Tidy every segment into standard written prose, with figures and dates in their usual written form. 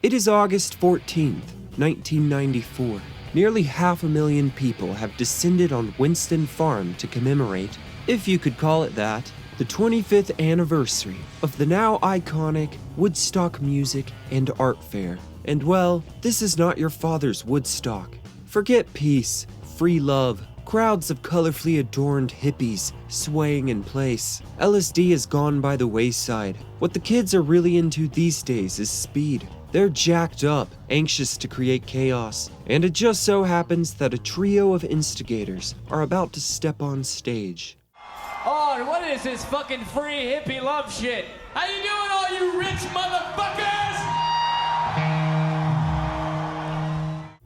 It is August 14th, 1994. Nearly 500,000 people have descended on Winston Farm to commemorate, if you could call it that, the 25th anniversary of the now iconic Woodstock Music and Art Fair. And well, this is not your father's Woodstock. Forget peace, free love, crowds of colorfully adorned hippies swaying in place. LSD has gone by the wayside. What the kids are really into these days is speed. They're jacked up, anxious to create chaos, and it just so happens that a trio of instigators are about to step on stage. Oh, what is this fucking free hippie love shit? How you doing, all you rich motherfuckers?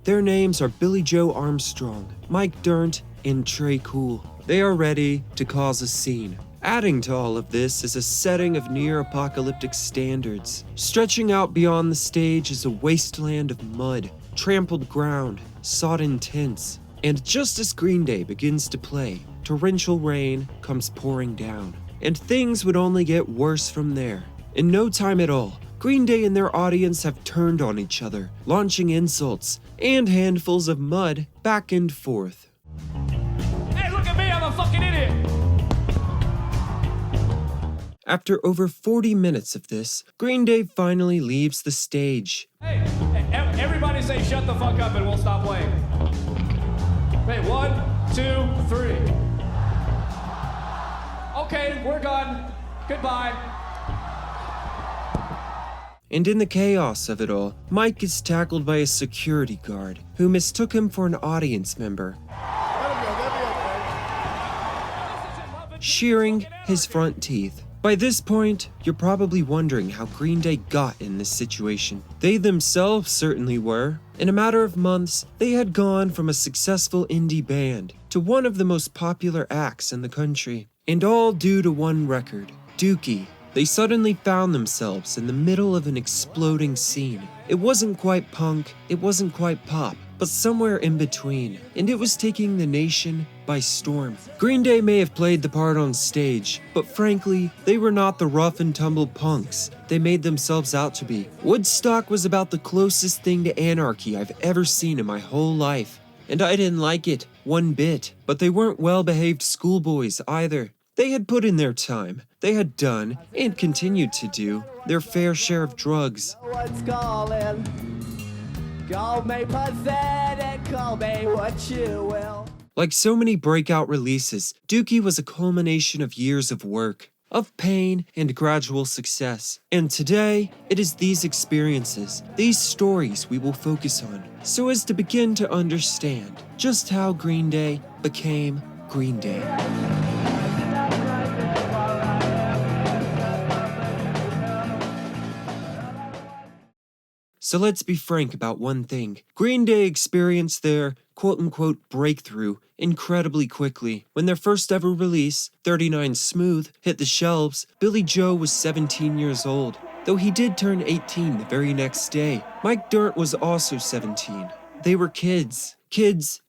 Their names are Billy Joe Armstrong, Mike Dirnt, and Trey Cool. They are ready to cause a scene. Adding to all of this is a setting of near-apocalyptic standards. Stretching out beyond the stage is a wasteland of mud, trampled ground, sodden tents. And just as Green Day begins to play, torrential rain comes pouring down. And things would only get worse from there. In no time at all, Green Day and their audience have turned on each other, launching insults and handfuls of mud back and forth. Hey, look at me, I'm a fucking idiot! After over 40 minutes of this, Green Day finally leaves the stage. Hey, everybody say shut the fuck up and we'll stop playing. Wait, 1, 2, 3. Okay, we're gone. Goodbye. And in the chaos of it all, Mike is tackled by a security guard who mistook him for an audience member, shearing his front teeth. By this point, you're probably wondering how Green Day got in this situation. They themselves certainly were. In a matter of months, they had gone from a successful indie band to one of the most popular acts in the country. And all due to one record, Dookie. They suddenly found themselves in the middle of an exploding scene. It wasn't quite punk, it wasn't quite pop, but somewhere in between, and it was taking the nation by storm. Green Day may have played the part on stage, but frankly, they were not the rough and tumble punks they made themselves out to be. Woodstock was about the closest thing to anarchy I've ever seen in my whole life, and I didn't like it one bit. But they weren't well-behaved schoolboys either. They had put in their time. They had done, and continued to do, their fair share of drugs. What's calling? Call me pathetic, call me what you will. Like so many breakout releases, Dookie was a culmination of years of work, of pain and gradual success. And today, it is these experiences, these stories we will focus on, so as to begin to understand just how Green Day became Green Day. So let's be frank about one thing. Green Day experienced their quote-unquote breakthrough incredibly quickly. When their first ever release, 39 Smooth, hit the shelves, Billy Joe was 17 years old, though he did turn 18 the very next day. Mike Dirnt was also 17. They were kids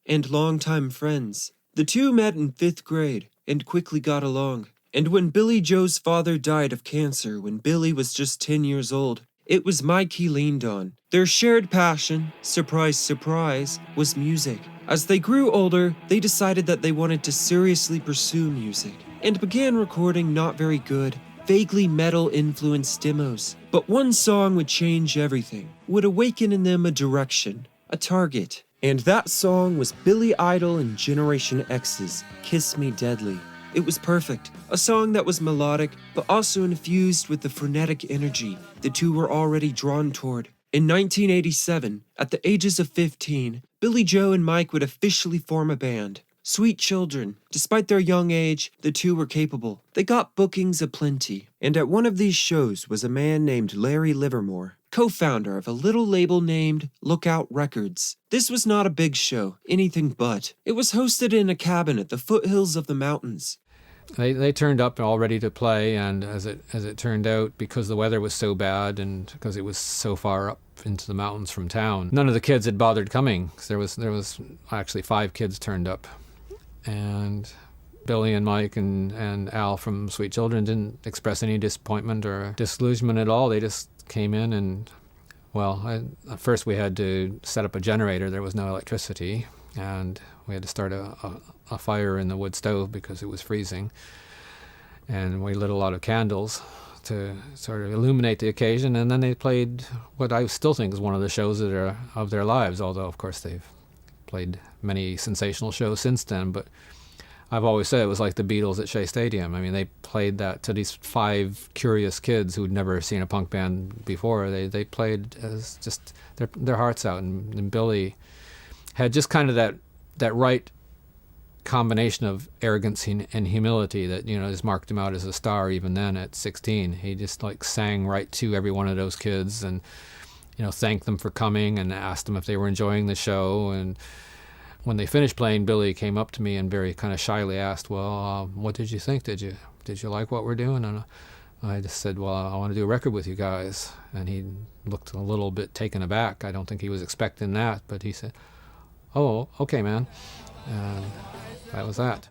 and longtime friends. The two met in 5th grade and quickly got along. And when Billy Joe's father died of cancer when Billy was just 10 years old, it was Mike he leaned on. Their shared passion, surprise, surprise, was music. As they grew older, they decided that they wanted to seriously pursue music, and began recording not very good, vaguely metal-influenced demos. But one song would change everything, would awaken in them a direction, a target. And that song was Billy Idol and Generation X's Kiss Me Deadly. It was perfect, a song that was melodic, but also infused with the frenetic energy the two were already drawn toward. In 1987, at the ages of 15, Billy Joe and Mike would officially form a band. Sweet children. Despite their young age, the two were capable. They got bookings aplenty, and at one of these shows was a man named Larry Livermore, co-founder of a little label named Lookout Records. This was not a big show, anything but. It was hosted in a cabin at the foothills of the mountains. They turned up all ready to play, and as it turned out, because the weather was so bad and because it was so far up into the mountains from town, none of the kids had bothered coming. There was actually 5 kids turned up, and Billy and Mike and Al from Sweet Children didn't express any disappointment or disillusionment at all. They just came in and At first we had to set up a generator. There was no electricity, and we had to start a fire in the wood stove because it was freezing. And we lit a lot of candles to sort of illuminate the occasion. And then they played what I still think is one of the shows of their lives, although, of course, they've played many sensational shows since then. But I've always said it was like the Beatles at Shea Stadium. I mean, they played that to these 5 curious kids who'd never seen a punk band before. They played as just their hearts out. And Billy had just kind of that right combination of arrogance and humility that, just marked him out as a star even then at 16. He just like sang right to every one of those kids and, thanked them for coming and asked them if they were enjoying the show. And when they finished playing, Billy came up to me and very kind of shyly asked, well, what did you think? Did you like what we're doing? And I just said, well, I want to do a record with you guys. And he looked a little bit taken aback. I don't think he was expecting that, but he said, oh, okay, man. And that was that.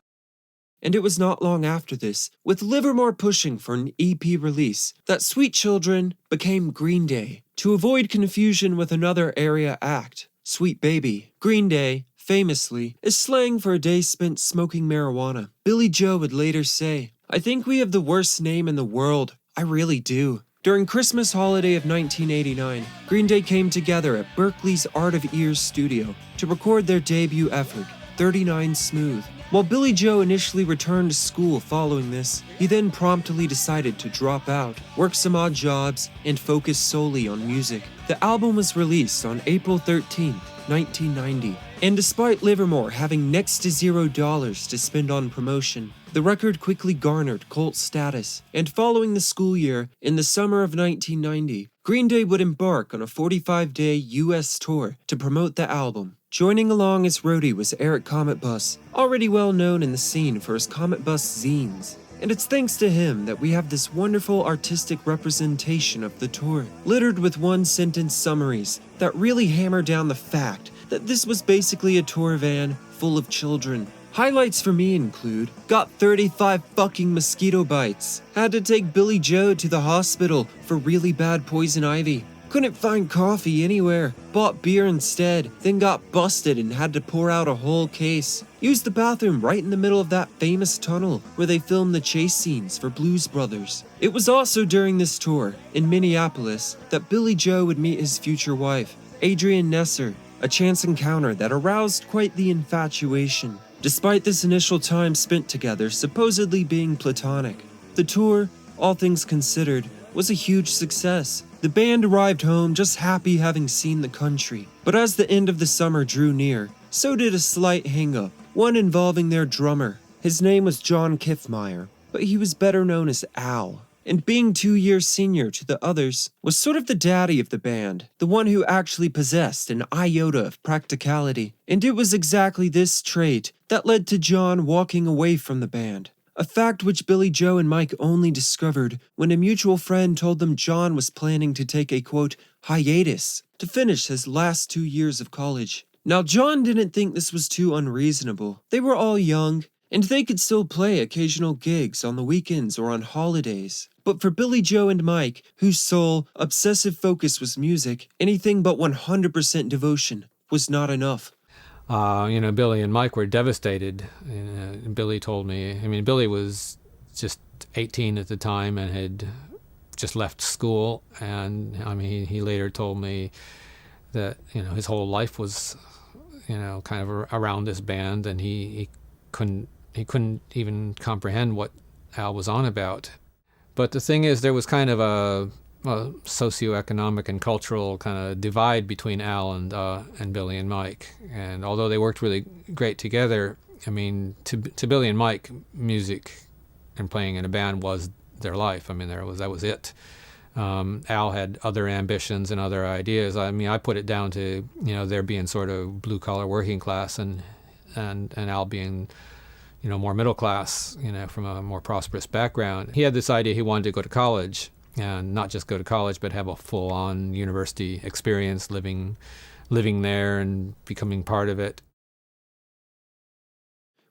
And it was not long after this, with Livermore pushing for an EP release, that Sweet Children became Green Day. To avoid confusion with another area act, Sweet Baby, Green Day, famously, is slang for a day spent smoking marijuana. Billy Joe would later say, I think we have the worst name in the world. I really do. During Christmas holiday of 1989, Green Day came together at Berkeley's Art of Ears studio to record their debut effort, 39 Smooth. While Billy Joe initially returned to school following this, he then promptly decided to drop out, work some odd jobs, and focus solely on music. The album was released on April 13, 1990, and despite Livermore having next to $0 to spend on promotion, the record quickly garnered cult status, and following the school year, in the summer of 1990, Green Day would embark on a 45-day US tour to promote the album. Joining along as roadie was Eric Comet Bus, already well known in the scene for his Comet Bus zines. And it's thanks to him that we have this wonderful artistic representation of the tour, littered with one-sentence summaries that really hammer down the fact that this was basically a tour van full of children. Highlights for me include, got 35 fucking mosquito bites, had to take Billy Joe to the hospital for really bad poison ivy, couldn't find coffee anywhere, bought beer instead, then got busted and had to pour out a whole case. Used the bathroom right in the middle of that famous tunnel where they filmed the chase scenes for Blues Brothers. It was also during this tour, in Minneapolis, that Billy Joe would meet his future wife, Adrienne Nesser, a chance encounter that aroused quite the infatuation. Despite this initial time spent together supposedly being platonic, the tour, all things considered, was a huge success. The band arrived home just happy having seen the country. But as the end of the summer drew near, so did a slight hang-up, one involving their drummer. His name was John Kiffmeyer, but he was better known as Al. And being 2 years senior to the others, was sort of the daddy of the band, the one who actually possessed an iota of practicality. And it was exactly this trait that led to John walking away from the band. A fact which Billy Joe and Mike only discovered when a mutual friend told them John was planning to take a, quote, hiatus to finish his last 2 years of college. Now, John didn't think this was too unreasonable. They were all young, and they could still play occasional gigs on the weekends or on holidays. But for Billy Joe and Mike, whose sole, obsessive focus was music, anything but 100% devotion was not enough. Billy and Mike were devastated. Billy told me, Billy was just 18 at the time and had just left school. And he later told me that, his whole life was, kind of around this band, and he couldn't even comprehend what Al was on about. But the thing is, there was kind of a socioeconomic and cultural kind of divide between Al and Billy and Mike. And although they worked really great together, to Billy and Mike, music and playing in a band was their life. That was it. Al had other ambitions and other ideas. I put it down to there being sort of blue collar working class and Al being more middle class, from a more prosperous background. He had this idea he wanted to go to college, and not just go to college, but have a full-on university experience, living there and becoming part of it.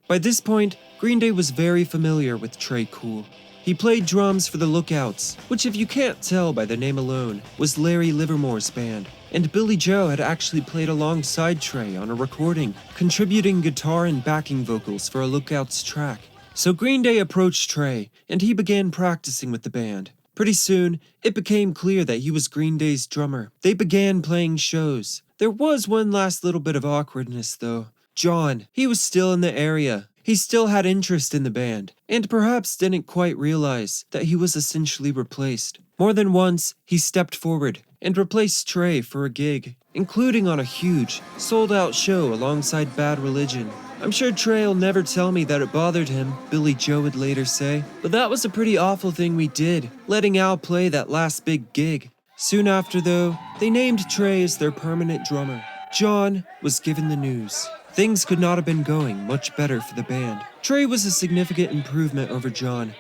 By this point, Green Day was very familiar with Tré Cool. He played drums for the Lookouts, which if you can't tell by the name alone, was Larry Livermore's band. And Billy Joe had actually played alongside Trey on a recording, contributing guitar and backing vocals for a Lookouts track. So Green Day approached Trey, and he began practicing with the band. Pretty soon, it became clear that he was Green Day's drummer. They began playing shows. There was one last little bit of awkwardness though. John, he was still in the area. He still had interest in the band, and perhaps didn't quite realize that he was essentially replaced. More than once, he stepped forward and replaced Trey for a gig, including on a huge, sold-out show alongside Bad Religion. I'm sure Trey'll never tell me that it bothered him, Billy Joe would later say, but that was a pretty awful thing we did, letting Al play that last big gig. Soon after though, they named Trey as their permanent drummer. John was given the news. Things could not have been going much better for the band. Trey was a significant improvement over John.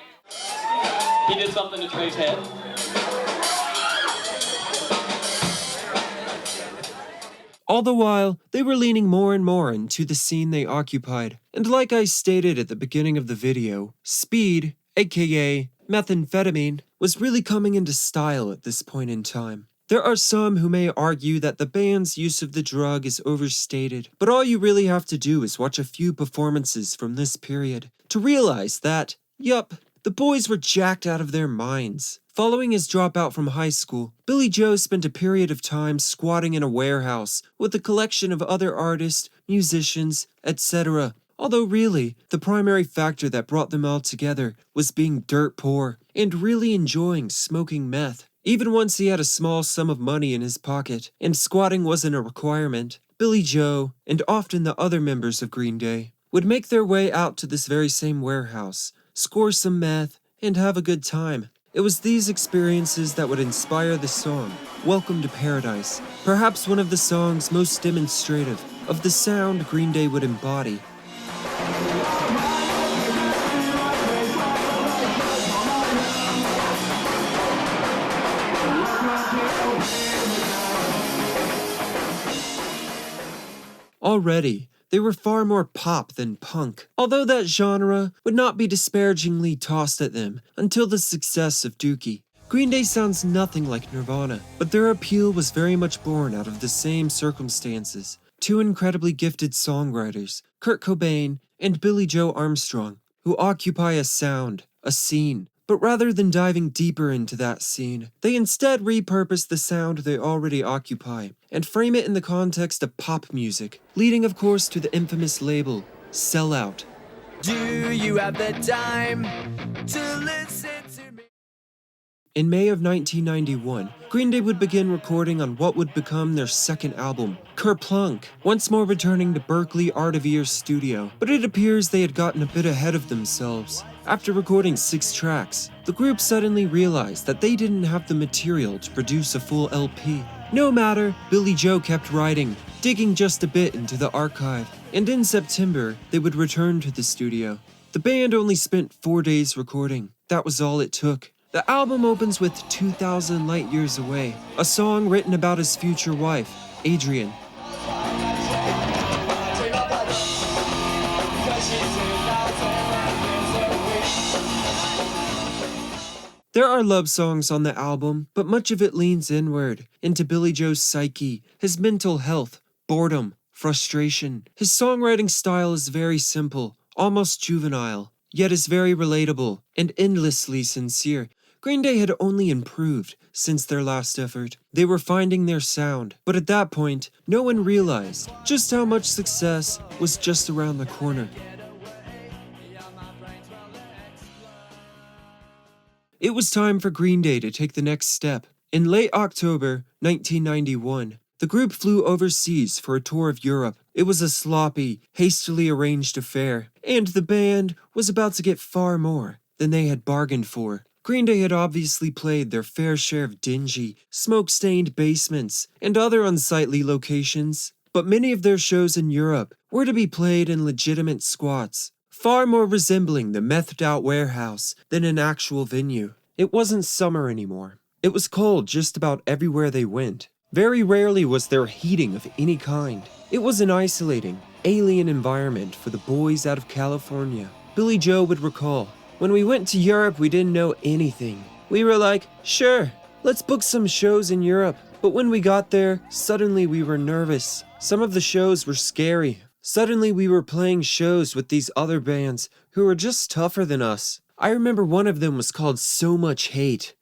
He did something to Trey's head. All the while, they were leaning more and more into the scene they occupied. And like I stated at the beginning of the video, speed, aka methamphetamine, was really coming into style at this point in time. There are some who may argue that the band's use of the drug is overstated, but all you really have to do is watch a few performances from this period to realize that, yup, the boys were jacked out of their minds. Following his dropout from high school, Billy Joe spent a period of time squatting in a warehouse with a collection of other artists, musicians, etc. Although really, the primary factor that brought them all together was being dirt poor and really enjoying smoking meth. Even once he had a small sum of money in his pocket, and squatting wasn't a requirement, Billy Joe, and often the other members of Green Day, would make their way out to this very same warehouse, score some meth, and have a good time. It was these experiences that would inspire the song, Welcome to Paradise, perhaps one of the songs most demonstrative of the sound Green Day would embody. Already, they were far more pop than punk, although that genre would not be disparagingly tossed at them until the success of Dookie. Green Day sounds nothing like Nirvana, but their appeal was very much born out of the same circumstances. Two incredibly gifted songwriters, Kurt Cobain and Billy Joe Armstrong, who occupy a sound, a scene. But rather than diving deeper into that scene, they instead repurpose the sound they already occupy and frame it in the context of pop music, leading of course to the infamous label, Sellout. Do you have the time to listen to me? In May of 1991, Green Day would begin recording on what would become their second album, Kerplunk, once more returning to Berkeley Art of Ear studio, but it appears they had gotten a bit ahead of themselves. After recording 6 tracks, the group suddenly realized that they didn't have the material to produce a full LP. No matter, Billy Joe kept writing, digging just a bit into the archive, and in September, they would return to the studio. The band only spent 4 days recording. That was all it took. The album opens with 2,000 Light Years Away, a song written about his future wife, Adrian. There are love songs on the album, but much of it leans inward, into Billy Joe's psyche, his mental health, boredom, frustration. His songwriting style is very simple, almost juvenile, yet is very relatable and endlessly sincere. Green Day had only improved since their last effort. They were finding their sound, but at that point, no one realized just how much success was just around the corner. It was time for Green Day to take the next step. In late October 1991, the group flew overseas for a tour of Europe. It was a sloppy, hastily arranged affair, and the band was about to get far more than they had bargained for. Green Day had obviously played their fair share of dingy, smoke-stained basements and other unsightly locations, but many of their shows in Europe were to be played in legitimate squats, far more resembling the methed-out warehouse than an actual venue. It wasn't summer anymore. It was cold just about everywhere they went. Very rarely was there heating of any kind. It was an isolating, alien environment for the boys out of California. Billy Joe would recall, When we went to Europe, we didn't know anything. We were like, sure, let's book some shows in Europe. But when we got there, suddenly we were nervous. Some of the shows were scary. Suddenly we were playing shows with these other bands who were just tougher than us. I remember one of them was called So Much Hate.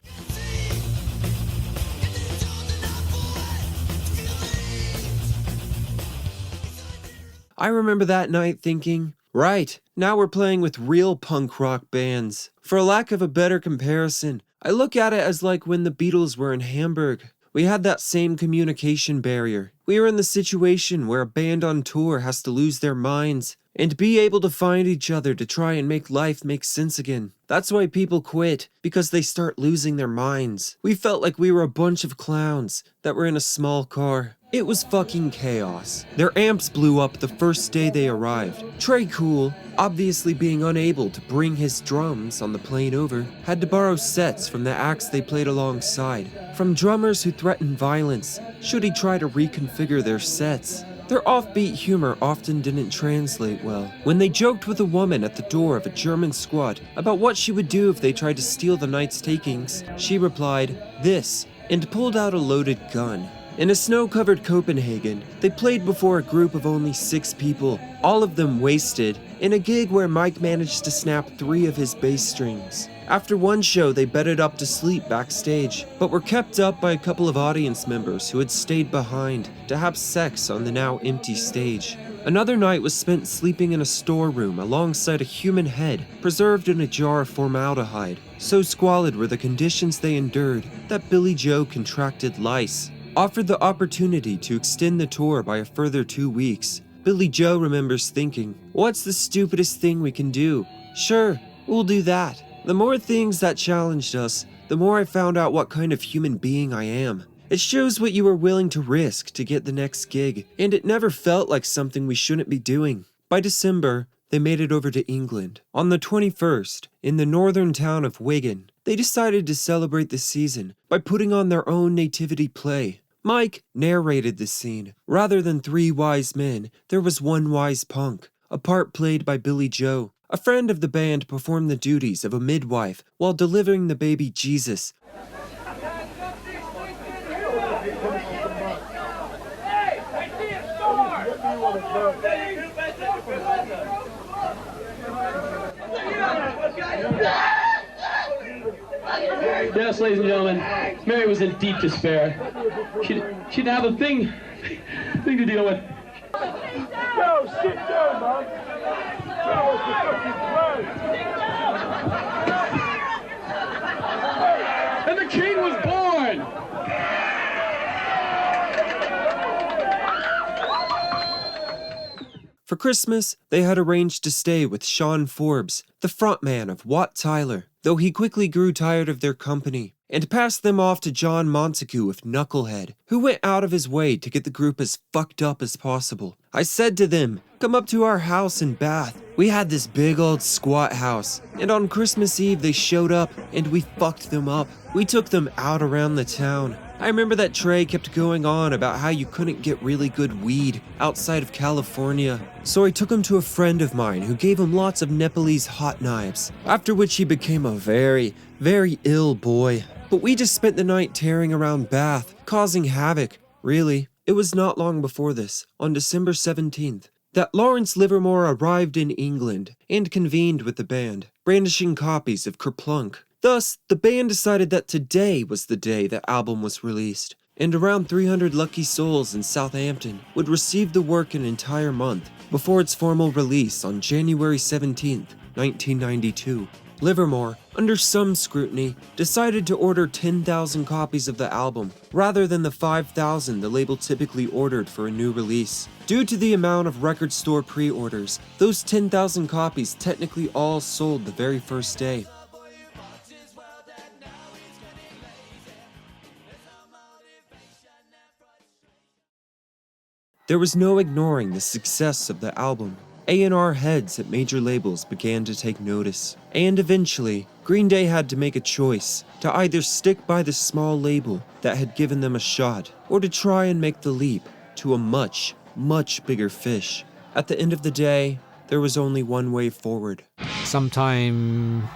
I remember that night thinking, right, now we're playing with real punk rock bands. For lack of a better comparison, I look at it as like when the Beatles were in Hamburg. We had that same communication barrier. We were in the situation where a band on tour has to lose their minds and be able to find each other to try and make life make sense again. That's why people quit, because they start losing their minds. We felt like we were a bunch of clowns that were in a small car. It was fucking chaos. Their amps blew up the first day they arrived. Trey Cool, obviously being unable to bring his drums on the plane over, had to borrow sets from the acts they played alongside, from drummers who threatened violence should he try to reconfigure their sets. Their offbeat humor often didn't translate well. When they joked with a woman at the door of a German squad about what she would do if they tried to steal the night's takings, she replied, "This," and pulled out a loaded gun. In a snow-covered Copenhagen, they played before a group of only 6 people, all of them wasted, in a gig where Mike managed to snap 3 of his bass strings. After one show, they bedded up to sleep backstage, but were kept up by a couple of audience members who had stayed behind to have sex on the now empty stage. Another night was spent sleeping in a storeroom alongside a human head preserved in a jar of formaldehyde. So squalid were the conditions they endured that Billy Joe contracted lice. Offered the opportunity to extend the tour by a further 2 weeks, Billy Joe remembers thinking, "What's the stupidest thing we can do? Sure, we'll do that." The more things that challenged us, the more I found out what kind of human being I am. It shows what you are willing to risk to get the next gig, and it never felt like something we shouldn't be doing. By December, they made it over to England. On the 21st, in the northern town of Wigan, they decided to celebrate the season by putting on their own nativity play. Mike narrated the scene. Rather than 3 wise men, there was one wise punk, a part played by Billy Joe. A friend of the band performed the duties of a midwife while delivering the baby Jesus. Yes, ladies and gentlemen, Mary was in deep despair. She didn't have a thing to deal with. Yo, sit down, man. And the king was born! For Christmas, they had arranged to stay with Sean Forbes, the frontman of Wat Tyler, though he quickly grew tired of their company, and passed them off to John Montague of Knucklehead, who went out of his way to get the group as fucked up as possible. I said to them, "Come up to our house in Bath." We had this big old squat house, and on Christmas Eve they showed up, and we fucked them up. We took them out around the town. I remember that Trey kept going on about how you couldn't get really good weed outside of California. So I took him to a friend of mine who gave him lots of Nepalese hot knives, after which he became a very, very ill boy. But we just spent the night tearing around Bath, causing havoc, really. It was not long before this, on December 17th, that Lawrence Livermore arrived in England and convened with the band, brandishing copies of Kerplunk. Thus, the band decided that today was the day the album was released, and around 300 lucky souls in Southampton would receive the work an entire month before its formal release on January 17th, 1992. Livermore, under some scrutiny, decided to order 10,000 copies of the album, rather than the 5,000 the label typically ordered for a new release. Due to the amount of record store pre-orders, those 10,000 copies technically all sold the very first day. There was no ignoring the success of the album. A&R heads at major labels began to take notice, and eventually, Green Day had to make a choice to either stick by the small label that had given them a shot, or to try and make the leap to a much, much bigger fish. At the end of the day, there was only one way forward. Sometime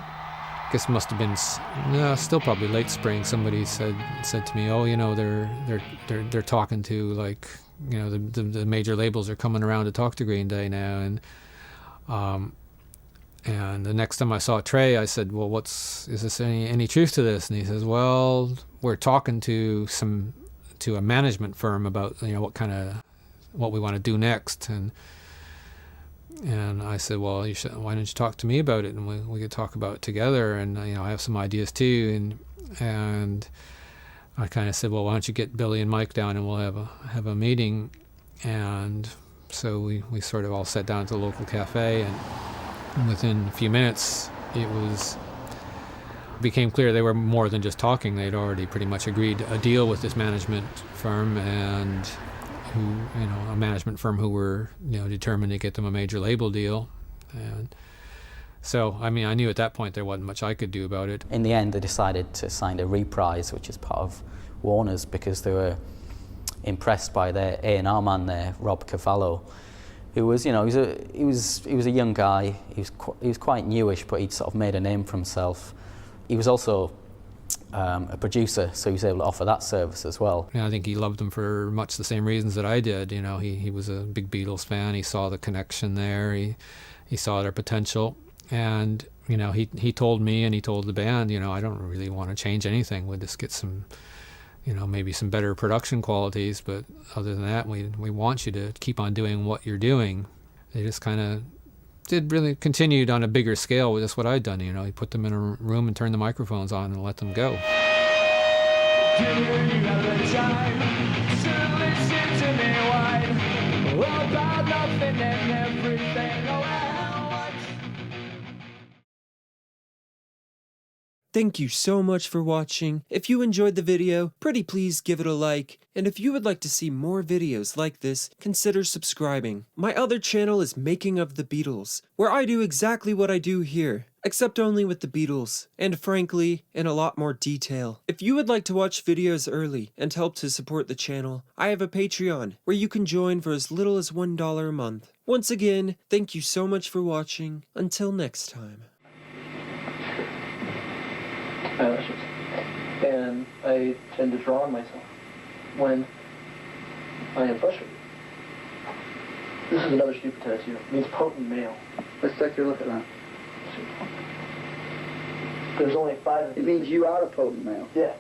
guess it must have been still probably late spring. Somebody said to me, "Oh, you know, they're talking to, like, you know, the major labels are coming around to talk to Green Day now." And the next time I saw Trey, I said, "Well, is this any truth to this?" And he says, "Well, we're talking to a management firm about, you know, what we want to do next." And I said, "Well, why don't you talk to me about it, and we could talk about it together, and, you know, I have some ideas too." And I kind of said, "Well, why don't you get Billy and Mike down, and we'll have a meeting." And so we sort of all sat down at the local cafe, and within a few minutes it became clear they were more than just talking. They'd already pretty much agreed a deal with this management firm, and a management firm who were, you know, determined to get them a major label deal. And so, I mean, I knew at that point there wasn't much I could do about it. In the end, they decided to sign a Reprise, which is part of Warner's, because they were impressed by their A&R man there, Rob Cavallo, who was, you know, he was a young guy. He was quite newish, but he'd sort of made a name for himself. He was also a producer, so he was able to offer that service as well. Yeah, I think he loved them for much the same reasons that I did. You know, he was a big Beatles fan. He saw the connection there. He saw their potential, and, you know, he told me and he told the band, you know, I don't really want to change anything. We'll just get some, you know, maybe some better production qualities, but other than that, we want you to keep on doing what you're doing. They just kind of continued on a bigger scale with just what I'd done. You know, he put them in a room and turned the microphones on and let them go. Thank you so much for watching. If you enjoyed the video, pretty please give it a like. And if you would like to see more videos like this, consider subscribing. My other channel is Making of the Beatles, where I do exactly what I do here, except only with the Beatles, and frankly, in a lot more detail. If you would like to watch videos early and help to support the channel, I have a Patreon, where you can join for as little as $1 a month. Once again, thank you so much for watching. Until next time. Eyelashes. And I tend to draw on myself when I am frustrated. This is another stupid tattoo. It means potent male. Let's take a look at that. There's only 5 of these. It means you are a potent male. Yeah.